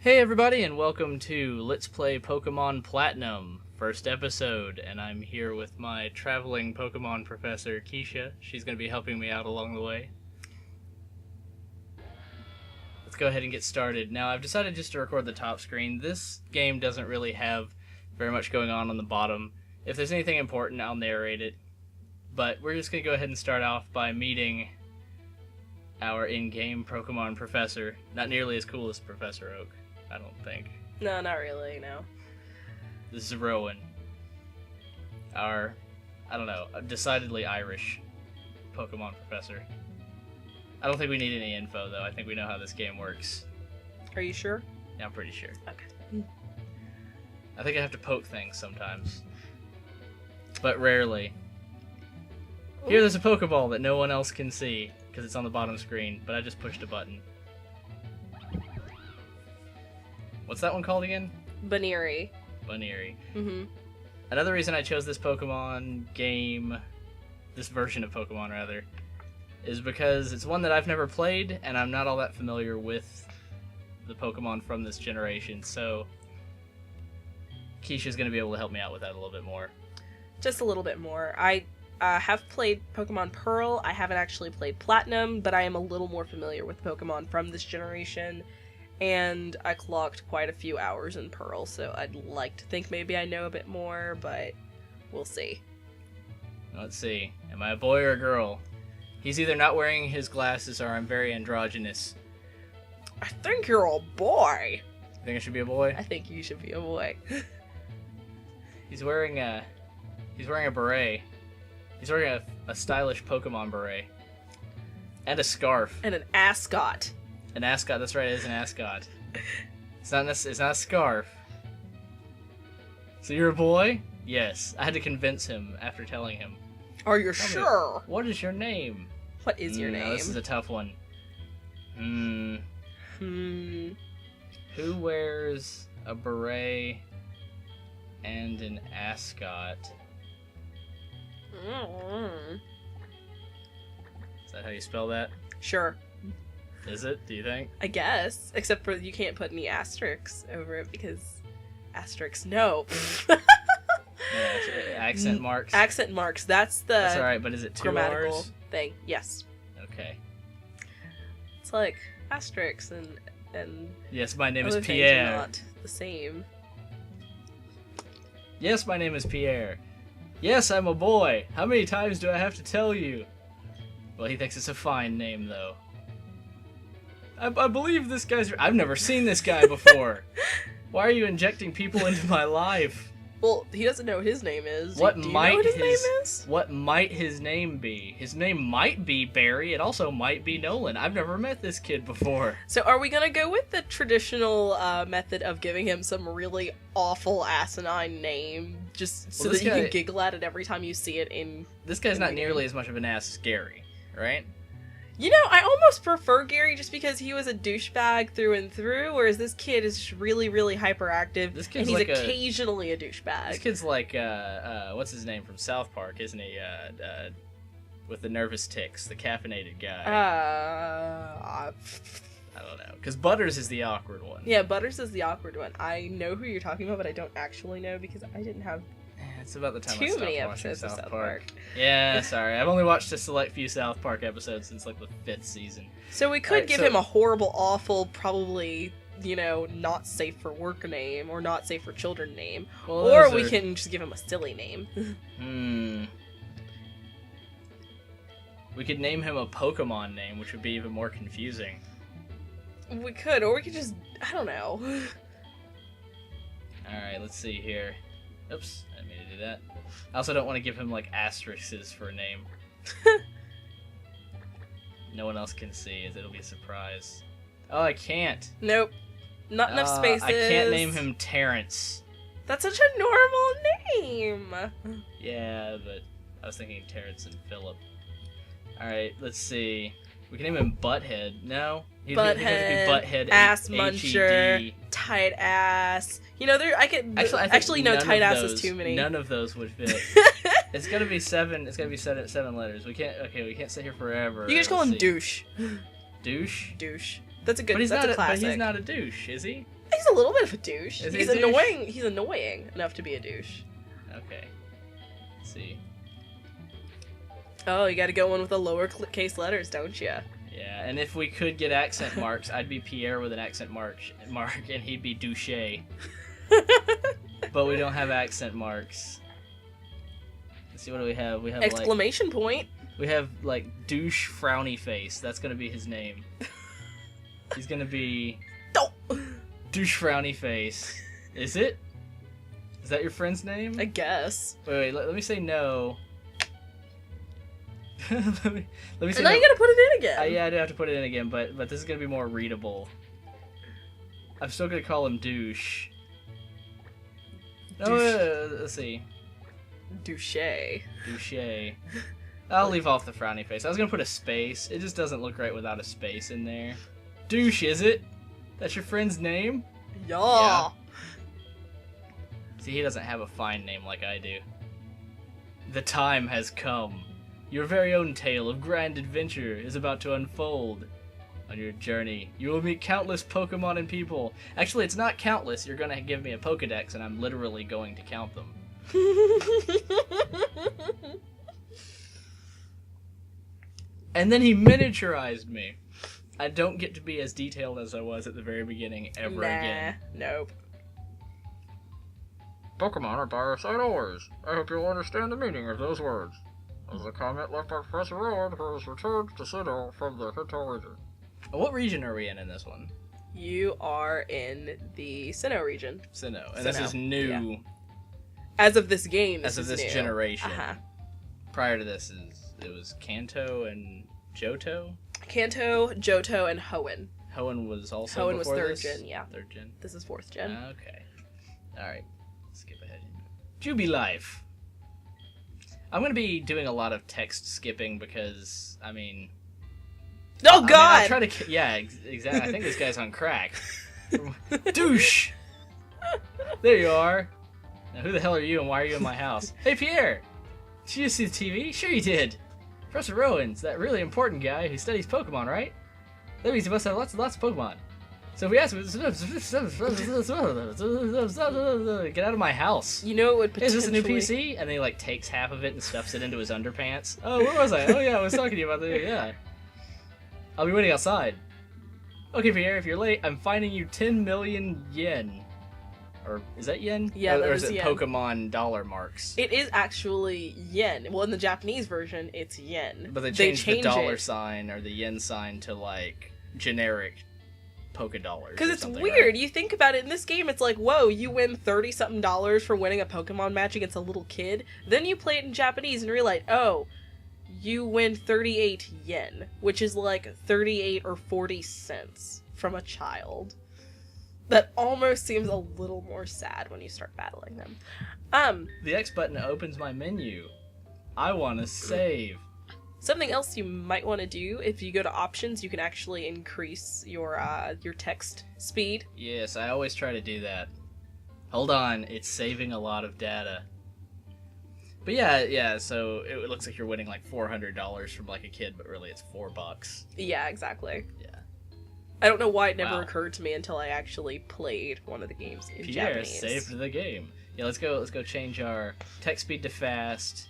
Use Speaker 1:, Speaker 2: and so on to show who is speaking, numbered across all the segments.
Speaker 1: Hey everybody, and welcome to Let's Play Pokemon Platinum, first episode, and I'm here with my traveling Pokemon professor, Kisha. She's going to be helping me out along the way. Let's go ahead and get started. Now, I've decided just to record the top screen. This game doesn't really have very much going on the bottom. If there's anything important, I'll narrate it. But we're just going to go ahead and start off by meeting our in-game Pokemon professor. Not nearly as cool as Professor Oak, I don't think.
Speaker 2: No, not really, no.
Speaker 1: This is Rowan. Our, decidedly Irish Pokemon professor. I don't think we need any info, though. I think we know how this game works.
Speaker 2: Are you sure?
Speaker 1: Yeah, I'm pretty sure.
Speaker 2: Okay.
Speaker 1: I think I have to poke things sometimes. But rarely.
Speaker 2: Ooh.
Speaker 1: Here, there's a Pokeball that no one else can see, because it's on the bottom screen, but I just pushed a button. What's that one called again?
Speaker 2: Baneri.
Speaker 1: Baneri.
Speaker 2: Mm-hmm.
Speaker 1: Another reason I chose this Pokemon game, this version of Pokemon rather, is because it's one that I've never played, and I'm not all that familiar with the Pokemon from this generation, so Kisha's going to be able to help me out with that a little bit more.
Speaker 2: Just a little bit more. I have played Pokemon Pearl. I haven't actually played Platinum, but I am a little more familiar with Pokemon from this generation. And I clocked quite a few hours in Pearl, so I'd like to think maybe I know a bit more, but we'll see.
Speaker 1: Let's see. Am I a boy or a girl? He's either not wearing his glasses or I'm very androgynous.
Speaker 2: I think you're a boy.
Speaker 1: You think I should be a boy?
Speaker 2: I think you should be a boy.
Speaker 1: He's wearing a beret. He's wearing a stylish Pokemon beret. And a scarf.
Speaker 2: And an ascot.
Speaker 1: An ascot, that's right, it is an ascot. It's not a scarf. So you're a boy? Yes. I had to convince him after telling him.
Speaker 2: Are you sure?
Speaker 1: What is your name?
Speaker 2: What is your name?
Speaker 1: No, this is a tough one. Who wears a beret and an ascot? Is that how you spell that?
Speaker 2: Sure.
Speaker 1: Is it, do you think?
Speaker 2: I guess. Except for you can't put any asterisks over it because asterisks, no.
Speaker 1: Yeah, accent marks.
Speaker 2: Accent marks, that's the
Speaker 1: That's alright, but is it two
Speaker 2: grammatical
Speaker 1: R's?
Speaker 2: thing. Yes.
Speaker 1: Okay.
Speaker 2: It's like asterisks and
Speaker 1: Yes, my name is
Speaker 2: other things
Speaker 1: Pierre.
Speaker 2: are not the same.
Speaker 1: Yes, my name is Pierre. Yes, I'm a boy. How many times do I have to tell you? Well, he thinks it's a fine name, though. I believe this guy's... I've never seen this guy before. Why are you injecting people into my life?
Speaker 2: Well, he doesn't know what his name is.
Speaker 1: What
Speaker 2: Do you
Speaker 1: might
Speaker 2: know what his name is?
Speaker 1: What might his name be? His name might be Barry. It also might be Nolan. I've never met this kid before.
Speaker 2: So are we gonna go with the traditional method of giving him some really awful asinine name, just so that you can giggle at it every time you see it in...
Speaker 1: This guy's not nearly as much of an ass as Gary, right?
Speaker 2: You know, I almost prefer Gary just because he was a douchebag through and through, whereas this kid is just really, really hyperactive,
Speaker 1: This kid's
Speaker 2: and he's
Speaker 1: like
Speaker 2: occasionally a douchebag.
Speaker 1: This kid's like, what's his name from South Park, isn't he? With the nervous tics, the caffeinated guy. I don't know, because Butters is the awkward one.
Speaker 2: Yeah, Butters is the awkward one. I know who you're talking about, but I don't actually know because I didn't have
Speaker 1: It's about the time I
Speaker 2: too
Speaker 1: stopped
Speaker 2: many
Speaker 1: watching
Speaker 2: episodes of
Speaker 1: South
Speaker 2: South
Speaker 1: Park.
Speaker 2: Park.
Speaker 1: Yeah, sorry. I've only watched a select few South Park episodes since like the 5th season.
Speaker 2: So we could
Speaker 1: Alright,
Speaker 2: give
Speaker 1: so-
Speaker 2: him a horrible, awful, probably, you know, not safe for work name or not safe for children name.
Speaker 1: Well,
Speaker 2: Or
Speaker 1: those
Speaker 2: we
Speaker 1: are-
Speaker 2: can just give him a silly name.
Speaker 1: We could name him a Pokemon name, which would be even more confusing.
Speaker 2: We could, or we could just, I don't know.
Speaker 1: Alright, let's see here. Oops, I didn't mean to do that. I also don't want to give him, like, asterisks for a name. No one else can see, as it'll be a surprise. Oh, I can't.
Speaker 2: Nope. Not enough spaces.
Speaker 1: I can't name him Terrence.
Speaker 2: That's such a normal name.
Speaker 1: Yeah, but I was thinking Terrence and Philip. Alright, let's see. We can name him Butthead. No?
Speaker 2: Butthead,
Speaker 1: Butthead,
Speaker 2: ass
Speaker 1: H-E-D.
Speaker 2: muncher, tight ass. You know, there. I could actually no, tight ass is too many.
Speaker 1: None of those would fit. It's gotta be 7. It's gotta be 7 letters. We can't. Okay, we can't sit here forever.
Speaker 2: You can just call him douche.
Speaker 1: Douche.
Speaker 2: Douche. That's a good.
Speaker 1: But he's
Speaker 2: that's
Speaker 1: not.
Speaker 2: a classic.
Speaker 1: But he's not a douche, is he?
Speaker 2: I he's a little bit of a douche.
Speaker 1: Is he
Speaker 2: He's
Speaker 1: a douche?
Speaker 2: annoying. He's annoying enough to be a douche.
Speaker 1: Okay. Let's see.
Speaker 2: Oh, you gotta go in with the lower case letters, don't you?
Speaker 1: Yeah, and if we could get accent marks, I'd be Pierre with an accent mark, and he'd be Douche. But we don't have accent marks. Let's see, what do we have? We have
Speaker 2: Exclamation point.
Speaker 1: We have like douche frowny face. That's gonna be his name. He's gonna be
Speaker 2: Oh.
Speaker 1: douche frowny face. Is it? Is that your friend's name?
Speaker 2: I guess.
Speaker 1: Wait, let me say no. let me say
Speaker 2: And now you gotta put it in again.
Speaker 1: Yeah, I do have to put it in again, but this is gonna be more readable. I'm still gonna call him douche. No, let's see.
Speaker 2: Douche.
Speaker 1: Douche. I'll leave off the frowny face. I was gonna put a space. It just doesn't look right without a space in there. Douche, is it? That's your friend's name?
Speaker 2: Yeah.
Speaker 1: See, he doesn't have a fine name like I do. The time has come. Your very own tale of grand adventure is about to unfold. On your journey, you will meet countless Pokemon and people. Actually, it's not countless. You're gonna give me a Pokedex, and I'm literally going to count them. And then he miniaturized me. I don't get to be as detailed as I was at the very beginning ever again.
Speaker 2: Nope.
Speaker 3: Pokemon are parasite ores. I hope you'll understand the meaning of those words. As a comment left by Professor Rowan, who has returned to Sinnoh from the Kanto region.
Speaker 1: What region are we in this one?
Speaker 2: You are in the Sinnoh region.
Speaker 1: Sinnoh. And this is new.
Speaker 2: Yeah. As of this game,
Speaker 1: As of this
Speaker 2: new.
Speaker 1: generation.
Speaker 2: Uh-huh.
Speaker 1: Prior to this, it was Kanto and Johto?
Speaker 2: Kanto, Johto, and Hoenn.
Speaker 1: Hoenn was also
Speaker 2: Hoenn was
Speaker 1: before
Speaker 2: third
Speaker 1: this?
Speaker 2: gen, yeah.
Speaker 1: Third gen.
Speaker 2: This is fourth gen.
Speaker 1: Okay. Alright. Skip ahead. Jubilife. I'm going to be doing a lot of text skipping because, I mean...
Speaker 2: Oh, God!
Speaker 1: I try to... Yeah, exactly. I think this guy's on crack. Douche! There you are. Now, who the hell are you and why are you in my house? Hey, Pierre! Did you see the TV? Sure you did. Professor Rowan's that really important guy who studies Pokemon, right? That means he must have lots and lots of Pokemon. So if we ask him, get out of my house.
Speaker 2: You know it would
Speaker 1: Hey, is
Speaker 2: potentially...
Speaker 1: this a new PC? And then he like takes half of it and stuffs it into his underpants. Oh, where was I? Oh yeah, I was talking to you about that. Yeah. I'll be waiting outside. Okay, Pierre, if you're late, I'm fining you 10 million yen. Or is that yen?
Speaker 2: Yeah,
Speaker 1: or
Speaker 2: that
Speaker 1: is
Speaker 2: is
Speaker 1: it
Speaker 2: yen.
Speaker 1: Pokemon dollar marks?
Speaker 2: It is actually yen. Well, in the Japanese version, it's yen.
Speaker 1: But they changed the
Speaker 2: change
Speaker 1: dollar
Speaker 2: it.
Speaker 1: sign or the yen sign to like generic Poké dollars.
Speaker 2: Because
Speaker 1: or
Speaker 2: it's
Speaker 1: something,
Speaker 2: weird.
Speaker 1: right?
Speaker 2: You think about it, in this game, it's like, whoa, you win $30-something for winning a Pokemon match against a little kid. Then you play it in Japanese and realize, oh, you win 38 yen, which is like 38 or 40 cents from a child. That almost seems a little more sad when you start battling them.
Speaker 1: The X button opens my menu. I want to save.
Speaker 2: Something else you might want to do, if you go to options, you can actually increase your text speed.
Speaker 1: Yes, I always try to do that. Hold on, it's saving a lot of data. But yeah, so it looks like you're winning like $400 from like a kid, but really it's $4.
Speaker 2: Yeah, exactly.
Speaker 1: Yeah.
Speaker 2: I don't know why it never
Speaker 1: Wow.
Speaker 2: occurred to me until I actually played one of the games in
Speaker 1: Pierre
Speaker 2: Japanese.
Speaker 1: saved the game. Yeah, let's go change our text speed to fast.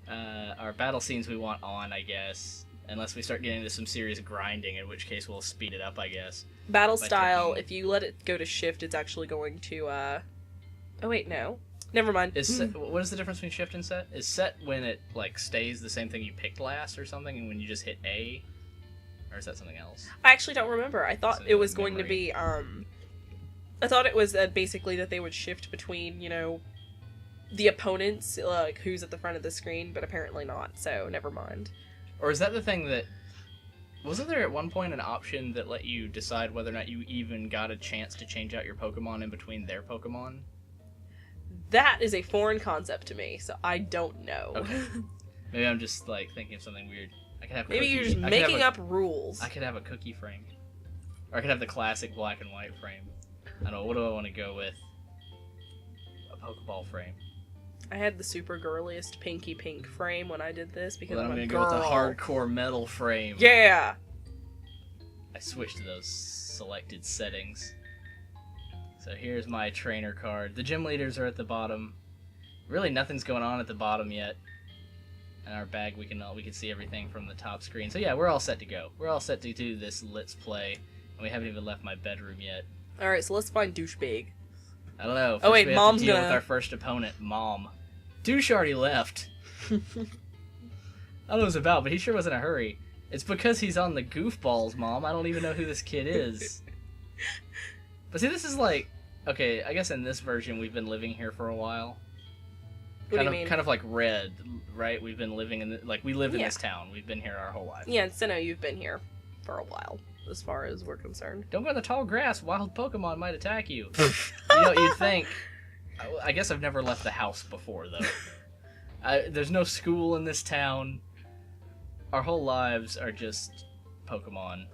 Speaker 1: Our battle scenes we want on, I guess. Unless we start getting into some serious grinding, in which case we'll speed it up, I guess.
Speaker 2: Battle
Speaker 1: By
Speaker 2: style,
Speaker 1: taking-
Speaker 2: if you let it go to shift, it's actually going to, Oh wait, no. Never mind.
Speaker 1: What is the difference between shift and set? Is set when it, like, stays the same thing you picked last or something, and when you just hit A? Or is that something else?
Speaker 2: I actually don't remember. I thought
Speaker 1: So
Speaker 2: it was
Speaker 1: memory.
Speaker 2: going to be, I thought it was basically that they would shift between, you know, the opponents, like, who's at the front of the screen, but apparently not, so never mind.
Speaker 1: Or is that the thing that... Wasn't there at one point an option that let you decide whether or not you even got a chance to change out your Pokemon in between their Pokemon?
Speaker 2: That is a foreign concept to me, so I don't know.
Speaker 1: Okay. Maybe I'm just, like, thinking of something weird. I could have
Speaker 2: Maybe
Speaker 1: cookie.
Speaker 2: you're just
Speaker 1: I could have
Speaker 2: making
Speaker 1: a-
Speaker 2: up rules.
Speaker 1: I could have a cookie frame. Or I could have the classic black and white frame. I don't know, what do I want to go with? A Pokeball frame.
Speaker 2: I had the super girliest pinky pink frame when I did this because
Speaker 1: Well, then
Speaker 2: I'm
Speaker 1: I'm
Speaker 2: a
Speaker 1: gonna
Speaker 2: girl.
Speaker 1: go with the hardcore metal frame.
Speaker 2: Yeah!
Speaker 1: I switched to those selected settings. So here's my trainer card. The gym leaders are at the bottom. Really, nothing's going on at the bottom yet. In our bag, we can see everything from the top screen. So yeah, we're all set to go. We're all set to do this Let's Play, and we haven't even left my bedroom yet.
Speaker 2: All right, so let's find douchebag.
Speaker 1: I don't know. First
Speaker 2: Oh wait,
Speaker 1: we have
Speaker 2: Mom's
Speaker 1: to deal
Speaker 2: gonna.
Speaker 1: with our first opponent, Mom. Douche already left. I don't know what it was about, but he sure was in a hurry. It's because he's on the goofballs, Mom. I don't even know who this kid is. But see, this is like, okay, I guess in this version we've been living here for a while.
Speaker 2: What do you mean?
Speaker 1: Kind of like Red, right? We've been living in we live in
Speaker 2: Yeah.
Speaker 1: this town. We've been here our whole life.
Speaker 2: Yeah, and Sinnoh, you've been here for a while, as far as we're concerned.
Speaker 1: Don't go in the tall grass. Wild Pokemon might attack you. You know, you'd think. I guess I've never left the house before, though. There's no school in this town. Our whole lives are just Pokemon.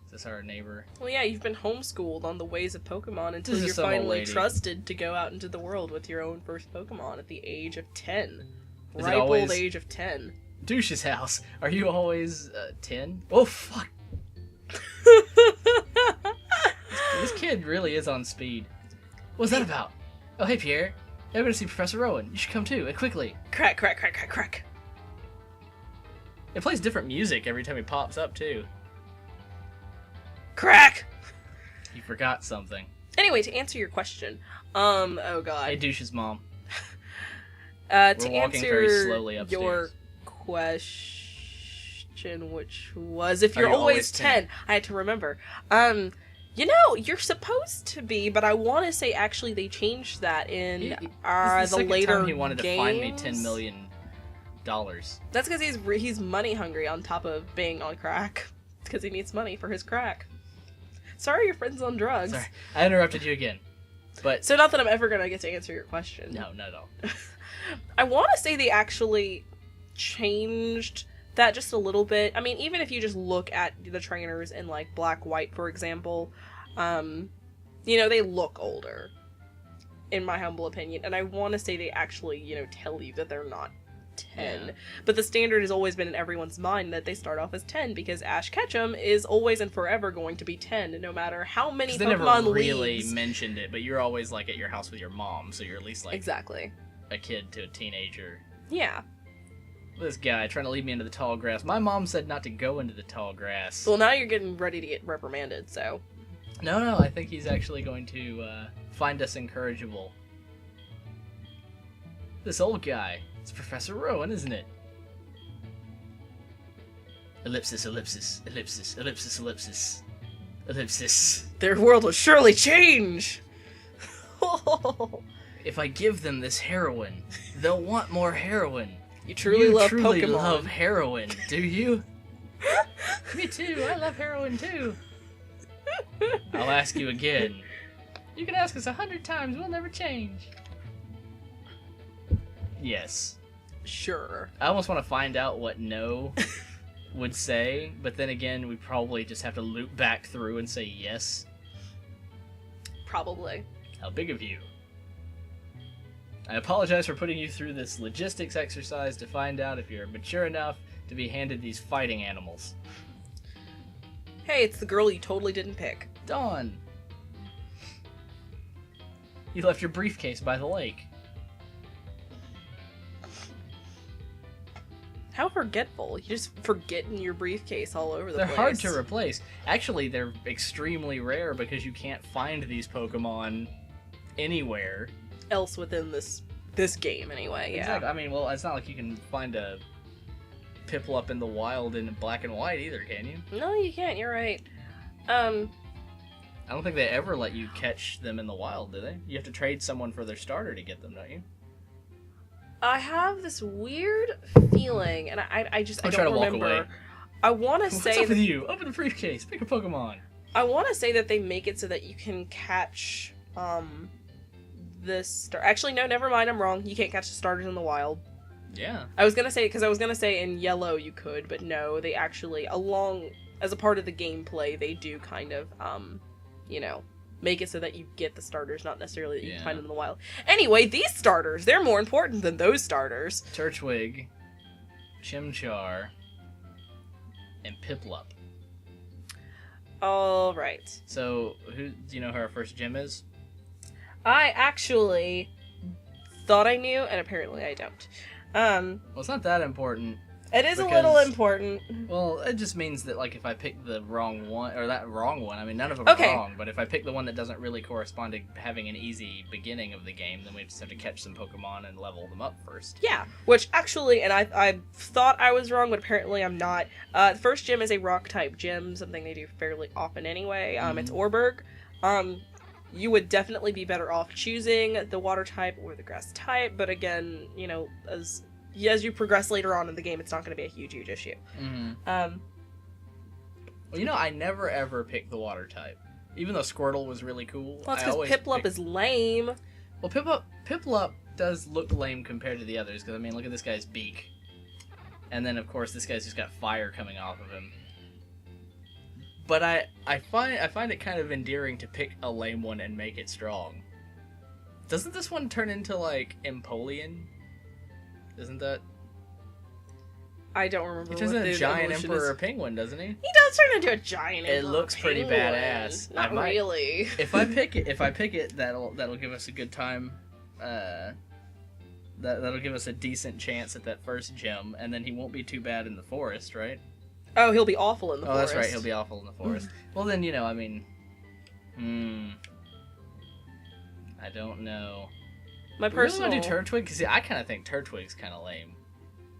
Speaker 1: Is this our neighbor?
Speaker 2: Well, yeah, you've been homeschooled on the ways of Pokemon until
Speaker 1: This is
Speaker 2: you're
Speaker 1: some old
Speaker 2: finally
Speaker 1: lady.
Speaker 2: trusted to go out into the world with your own first Pokemon at the age of 10.
Speaker 1: Is it
Speaker 2: Ripe
Speaker 1: always-
Speaker 2: old age of 10.
Speaker 1: Douche's house. Are you always 10? Oh, fuck. This kid really is on speed. What's that about? Oh, hey, Pierre. I'm going to see Professor Rowan. You should come too, and quickly.
Speaker 2: Crack, crack, crack, crack, crack.
Speaker 1: It plays different music every time he pops up, too.
Speaker 2: Crack!
Speaker 1: You forgot something.
Speaker 2: Anyway, to answer your question, oh god.
Speaker 1: Hey, Douche's mom.
Speaker 2: To
Speaker 1: We're walking
Speaker 2: answer
Speaker 1: very slowly upstairs.
Speaker 2: your question, which was if
Speaker 1: Are
Speaker 2: you're
Speaker 1: you
Speaker 2: always
Speaker 1: always
Speaker 2: 10, I had to remember. You know, you're supposed to be, but I want to say actually they changed that in
Speaker 1: This is
Speaker 2: the
Speaker 1: second
Speaker 2: later
Speaker 1: time he wanted
Speaker 2: games.
Speaker 1: to find me $10 million.
Speaker 2: That's because he's money hungry on top of being on crack. It's because he needs money for his crack. Sorry, your friend's on drugs.
Speaker 1: Sorry, I interrupted you again. But
Speaker 2: So not that I'm ever gonna get to answer your question.
Speaker 1: no, not at all.
Speaker 2: I want to say they actually changed that just a little bit. I mean, even if you just look at the trainers in like Black White, for example, you know, they look older, in my humble opinion. And I want to say they actually, you know, tell you that they're not 10.
Speaker 1: Yeah.
Speaker 2: But the standard has always been in everyone's mind that they start off as 10 because Ash Ketchum is always and forever going to be 10, no matter how many
Speaker 1: 'Cause they
Speaker 2: Pokemon
Speaker 1: never really
Speaker 2: leagues.
Speaker 1: mentioned it, but you're always like at your house with your mom, so you're at least like
Speaker 2: Exactly.
Speaker 1: a kid to a teenager.
Speaker 2: Yeah.
Speaker 1: This guy trying to lead me into the tall grass. My mom said not to go into the tall grass.
Speaker 2: Well, now you're getting ready to get reprimanded, so.
Speaker 1: No, I think he's actually going to find us encourageable. This old guy. It's Professor Rowan, isn't it? Ellipsis, ellipsis, ellipsis, ellipsis, ellipsis, ellipsis.
Speaker 2: Their world will surely change!
Speaker 1: If I give them this heroin, they'll want more heroin.
Speaker 2: You truly
Speaker 1: you
Speaker 2: love
Speaker 1: truly
Speaker 2: Pokemon.
Speaker 1: love heroin, do you? Me too, I love heroin too. I'll ask you again. You can ask us 100 times, we'll never change. Yes.
Speaker 2: Sure.
Speaker 1: I almost want to find out what no would say, but then again, we probably just have to loop back through and say yes.
Speaker 2: Probably.
Speaker 1: How big of you? I apologize for putting you through this logistics exercise to find out if you're mature enough to be handed these fighting animals.
Speaker 2: Hey, it's the girl you totally didn't pick.
Speaker 1: Dawn! You left your briefcase by the lake.
Speaker 2: How forgetful. You just forget in your briefcase all over the
Speaker 1: They're
Speaker 2: place.
Speaker 1: hard to replace. Actually, they're extremely rare because you can't find these Pokemon anywhere.
Speaker 2: Else within this game, anyway, yeah.
Speaker 1: Exactly. I mean, well, it's not like you can find a Piplup in the wild in black and white either, can you?
Speaker 2: No, you can't, you're right.
Speaker 1: I don't think they ever let you catch them in the wild, do they? You have to trade someone for their starter to get them, don't you?
Speaker 2: I have this weird feeling, and I just I
Speaker 1: I'll try
Speaker 2: don't
Speaker 1: to walk
Speaker 2: remember.
Speaker 1: away.
Speaker 2: I want to
Speaker 1: What's
Speaker 2: say
Speaker 1: up with you? Open the briefcase. Pick a Pokemon.
Speaker 2: I want to say that they make it so that you can catch this star. Actually, no, never mind. I'm wrong. You can't catch the starters in the wild.
Speaker 1: Yeah.
Speaker 2: I was gonna say in yellow you could, but no, they actually as a part of the gameplay they do kind of you know, make it so that you get the starters, not necessarily that you can find them in the wild. Anyway, these starters, they're more important than those starters.
Speaker 1: Turtwig, Chimchar, and Piplup.
Speaker 2: All right.
Speaker 1: So, who do you know who our first gym is?
Speaker 2: I actually thought I knew, and apparently I don't.
Speaker 1: Well, it's not that important.
Speaker 2: It is
Speaker 1: Because-
Speaker 2: a little important.
Speaker 1: Well, it just means that, like, if I pick the wrong one, or that wrong one, I mean, none of them
Speaker 2: Okay.
Speaker 1: are wrong, but if I pick the one that doesn't really correspond to having an easy beginning of the game, then we just have to catch some Pokemon and level them up first.
Speaker 2: Yeah, which actually, and I thought I was wrong, but apparently I'm not. The first gym is a rock-type gym, something they do fairly often anyway. It's Orberg. You would definitely be better off choosing the water type or the grass type, but again, you know, as you progress later on in the game, it's not going to be a huge issue.
Speaker 1: Mm-hmm.
Speaker 2: Um,
Speaker 1: Well, you know, I never ever picked the water type. Even though Squirtle was really cool,
Speaker 2: well, it's
Speaker 1: I
Speaker 2: because
Speaker 1: always
Speaker 2: Piplup
Speaker 1: picked-
Speaker 2: is lame.
Speaker 1: Well, Piplup does look lame compared to the others, because, I mean, look at this guy's beak. And then, of course, this guy's just got fire coming off of him. But I find it kind of endearing to pick a lame one and make it strong. Doesn't this one turn into, like, Empoleon? Isn't that...
Speaker 2: I don't remember
Speaker 1: He
Speaker 2: what
Speaker 1: turns into
Speaker 2: the
Speaker 1: a giant
Speaker 2: evolution
Speaker 1: Emperor
Speaker 2: is.
Speaker 1: Penguin, doesn't he?
Speaker 2: He does turn into a giant
Speaker 1: It
Speaker 2: Emperor
Speaker 1: looks pretty
Speaker 2: Penguin.
Speaker 1: badass.
Speaker 2: Not
Speaker 1: I might-
Speaker 2: really.
Speaker 1: If I pick it, that'll give us a good time. That'll give us a decent chance at that first gym, and then he won't be too bad in the forest, right?
Speaker 2: Oh, he'll be awful in the
Speaker 1: Oh,
Speaker 2: forest.
Speaker 1: that's right. He'll be awful in the forest. Well, then, you know, I mean... I don't know.
Speaker 2: My
Speaker 1: We really
Speaker 2: personal...
Speaker 1: want to do Turtwig? Because I kind of think Turtwig's kind of lame.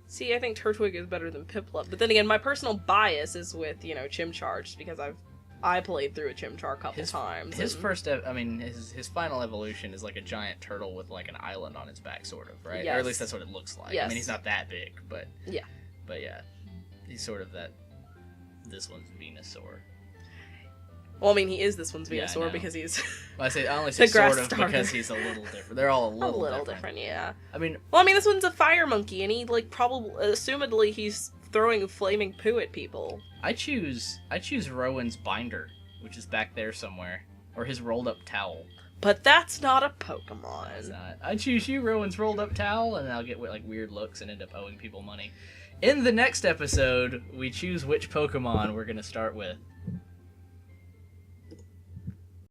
Speaker 2: See, I think Turtwig is better than Piplup, but then again, my personal bias is with, you know, Chimchar, just because I played through a Chimchar a couple times.
Speaker 1: His
Speaker 2: and-
Speaker 1: first... his final evolution is like a giant turtle with like an island on its back, sort of, right? Or
Speaker 2: Yes.
Speaker 1: at least that's what it looks like. I
Speaker 2: Yes.
Speaker 1: mean, he's not that big, but...
Speaker 2: Yeah.
Speaker 1: But yeah, he's sort of that... This one's Venusaur.
Speaker 2: Well, I mean, he is this one's
Speaker 1: Yeah, I
Speaker 2: Venusaur
Speaker 1: know.
Speaker 2: because he's
Speaker 1: Well, I only say
Speaker 2: The grass
Speaker 1: sort of
Speaker 2: starter.
Speaker 1: because he's a little different. They're all a
Speaker 2: a
Speaker 1: little,
Speaker 2: little different, yeah.
Speaker 1: I mean,
Speaker 2: Well, I mean, this one's a fire monkey, and he, like, probably, assumedly, he's throwing flaming poo at people.
Speaker 1: I choose Rowan's binder, which is back there somewhere, or his rolled up towel.
Speaker 2: But that's not a
Speaker 1: It's
Speaker 2: Pokemon.
Speaker 1: not. I choose you, Rowan's rolled up towel, and I'll get like weird looks and end up owing people money. In the next episode, we choose which Pokemon we're gonna start with.